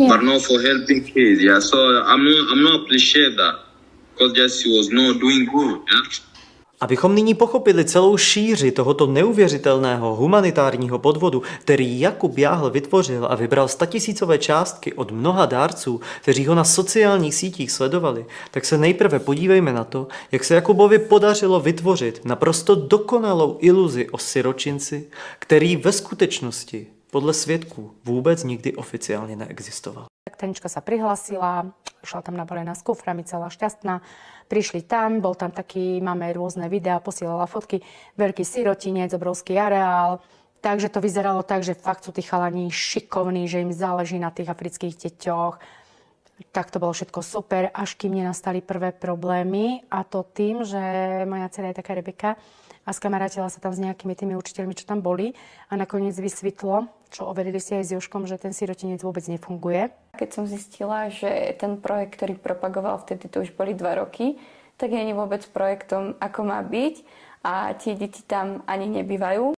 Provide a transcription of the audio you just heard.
but not for helping kids. Yeah, so I'm not appreciate that because just he was not doing good. Yeah. Abychom nyní pochopili celou šíři tohoto neuvěřitelného humanitárního podvodu, který Jakub Jáhl vytvořil a vybral statisícové částky od mnoha dárců, kteří ho na sociálních sítích sledovali, tak se nejprve podívejme na to, jak se Jakubovi podařilo vytvořit naprosto dokonalou iluzi o siročinci, který ve skutečnosti podle svědků vůbec nikdy oficiálně neexistoval. Tanička sa prihlásila, išla tam nabalená s kuframi, celá šťastná. Prišli tam, bol tam taký, máme rôzne videá, posielala fotky, veľký sirotinec, obrovský areál. Takže to vyzeralo tak, že fakt sú tí chalani šikovní, že im záleží na tých afrických deťoch. Tak to bolo všetko super, až kým nenastali prvé problémy. A to tým, že moja dcera je taká Rebeka a skamarátila sa tam s nejakými tými učiteľmi, čo tam boli. A nakoniec vysvetlo, čo overili si aj s Jožkom, že ten sirotinec vôbec nefunguje. Keď som zistila, že ten projekt, ktorý propagoval vtedy, to už boli 2 roky, tak nie je vôbec projektom, ako má byť a tie deti tam ani nebývajú.